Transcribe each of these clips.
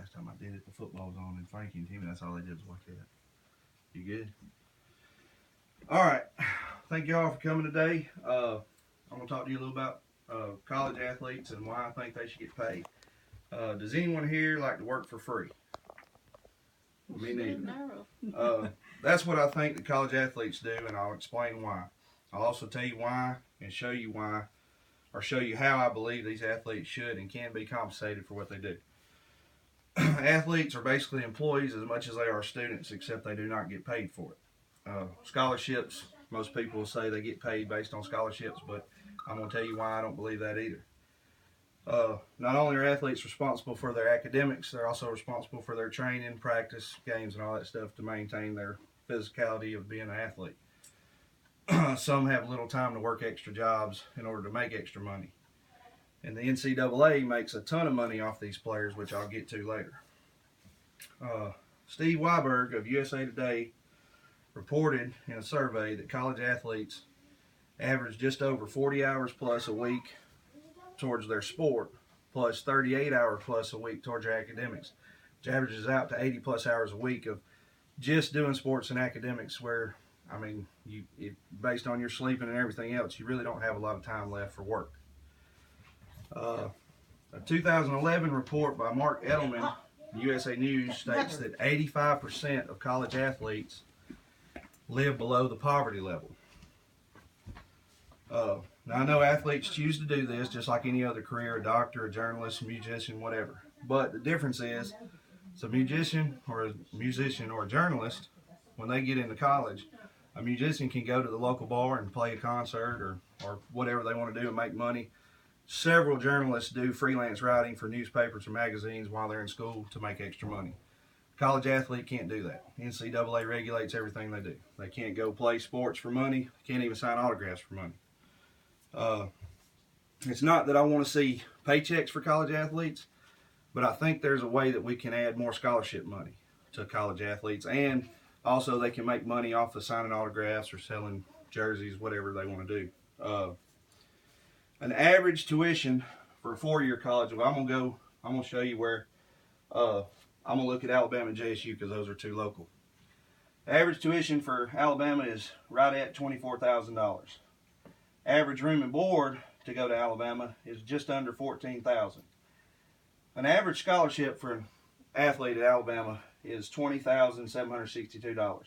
last time I did it, the football was on, and Frankie and Timmy, that's all they did was watch that. You good? All right. Thank you all for coming today. I'm going to talk to you a little about college athletes and why I think they should get paid. Does anyone here like to work for free? Me neither. That's what I think the college athletes do, and I'll explain why. I'll also tell you why and show you why, or show you how I believe these athletes should and can be compensated for what they do. Athletes are basically employees as much as they are students, except they do not get paid for it. Scholarships, most people will say they get paid based on scholarships, but I'm going to tell you why I don't believe that either. Not only are athletes responsible for their academics, they're also responsible for their training, practice, games, and all that stuff to maintain their physicality of being an athlete. Some have little time to work extra jobs in order to make extra money. And the NCAA makes a ton of money off these players, which I'll get to later. Steve Weiberg of USA Today reported in a survey that college athletes average just over 40 hours plus a week towards their sport, plus 38 hours plus a week towards their academics, which averages out to 80 plus hours a week of just doing sports and academics, where, I mean, based on your sleeping and everything else, you really don't have a lot of time left for work. A 2011 report by Mark Edelman, USA News, states that 85% of college athletes live below the poverty level. Now, I know athletes choose to do this just like any other career, a doctor, a journalist, a musician, whatever. But the difference is, it's a musician or a journalist, when they get into college, a musician can go to the local bar and play a concert or whatever they want to do and make money. Several journalists do freelance writing for newspapers or magazines while they're in school to make extra money. College athlete can't do that. NCAA regulates everything they do. They can't go play sports for money. Can't even sign autographs for money. It's not that I want to see paychecks for college athletes, but I think there's a way that we can add more scholarship money to college athletes, and also they can make money off of signing autographs or selling jerseys, whatever they want to do. An average tuition for a four-year college, well, I'm going to show you where, I'm going to look at Alabama and JSU because those are two local. Average tuition for Alabama is right at $24,000. Average room and board to go to Alabama is just under $14,000. An average scholarship for an athlete at Alabama is $20,762,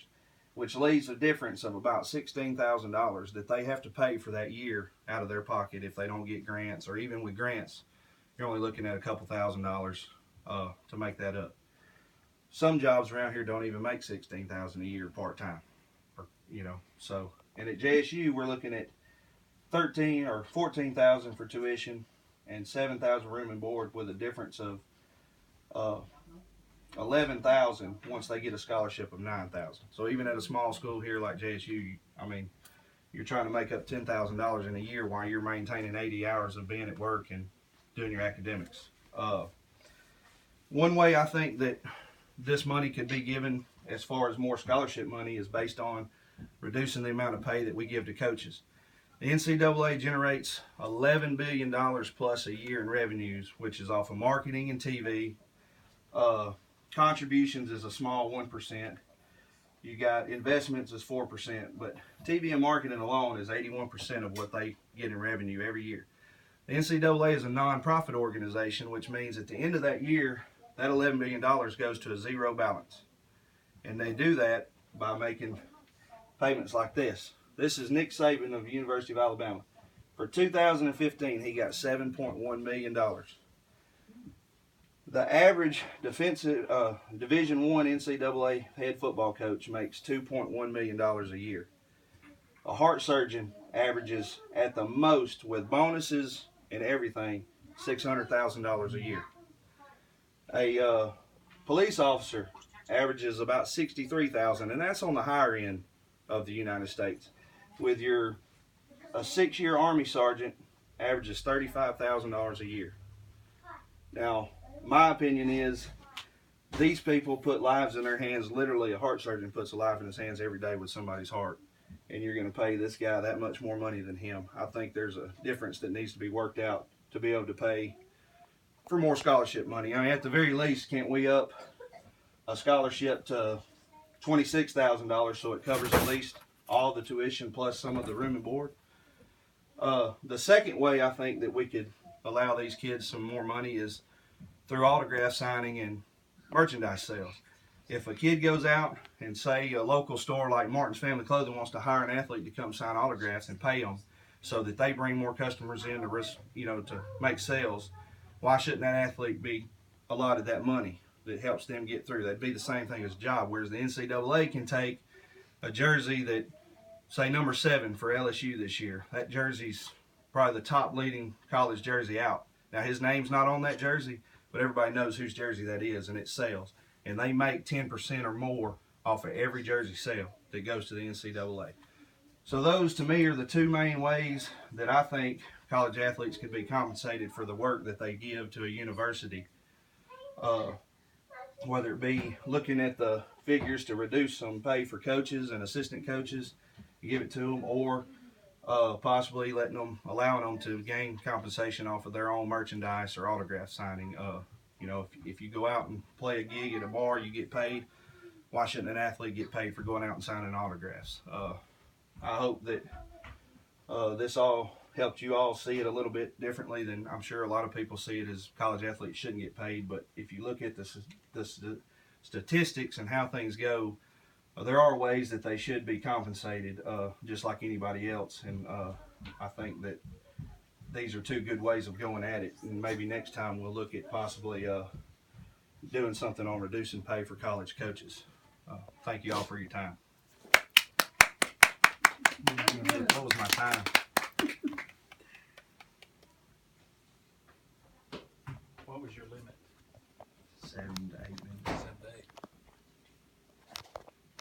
which leaves a difference of about $16,000 that they have to pay for that year out of their pocket if they don't get grants, or even with grants, you're only looking at a couple $1,000s to make that up. Some jobs around here don't even make $16,000 a year part-time, so. And at JSU, we're looking at $13,000 or $14,000 for tuition and $7,000 room and board, with a difference of $11,000 once they get a scholarship of $9,000. So even at a small school here like JSU, I mean, you're trying to make up $10,000 in a year while you're maintaining 80 hours of being at work and doing your academics. One way I think that this money could be given as far as more scholarship money is based on reducing the amount of pay that we give to coaches. The NCAA generates $11 billion plus a year in revenues, which is off of marketing and TV. Contributions is a small 1%. You got investments is 4%, but TV and marketing alone is 81% of what they get in revenue every year. The NCAA is a non-profit organization, which means at the end of that year, that $11 billion goes to a zero balance. And they do that by making payments like this. This is Nick Saban of the University of Alabama. For 2015, he got $7.1 million. The average defensive Division I NCAA head football coach makes $2.1 million a year. A heart surgeon averages at the most, with bonuses and everything, $600,000 a year. A police officer averages about $63,000, and that's on the higher end of the United States. With a 6-year Army sergeant averages $35,000 a year. Now, my opinion is these people put lives in their hands. Literally, a heart surgeon puts a life in his hands every day with somebody's heart, and you're going to pay this guy that much more money than him. I think there's a difference that needs to be worked out to be able to pay for more scholarship money. I mean, at the very least, can't we up a scholarship to $26,000 so it covers at least all the tuition plus some of the room and board? The second way I think that we could allow these kids some more money is through autograph signing and merchandise sales. If a kid goes out and say a local store like Martin's Family Clothing wants to hire an athlete to come sign autographs and pay them so that they bring more customers in to make sales, why shouldn't that athlete be allotted that money that helps them get through? That'd be the same thing as a job, whereas the NCAA can take a jersey that, say, number 7 for LSU this year. That jersey's probably the top leading college jersey out. Now, his name's not on that jersey, but everybody knows whose jersey that is, and it sells. And they make 10% or more off of every jersey sale that goes to the NCAA. So those, to me, are the two main ways that I think college athletes could be compensated for the work that they give to a university. Whether it be looking at the figures to reduce some pay for coaches and assistant coaches, give it to them, or possibly allowing them to gain compensation off of their own merchandise or autograph signing. If you go out and play a gig at a bar, you get paid. Why shouldn't an athlete get paid for going out and signing autographs? I hope that this all helped you all see it a little bit differently than I'm sure a lot of people see it, as college athletes shouldn't get paid. But if you look at the statistics and how things go, there are ways that they should be compensated just like anybody else. And I think that these are two good ways of going at it. And maybe next time we'll look at possibly doing something on reducing pay for college coaches. Thank you all for your time. What was my time? What was your limit? 7 to 8 minutes.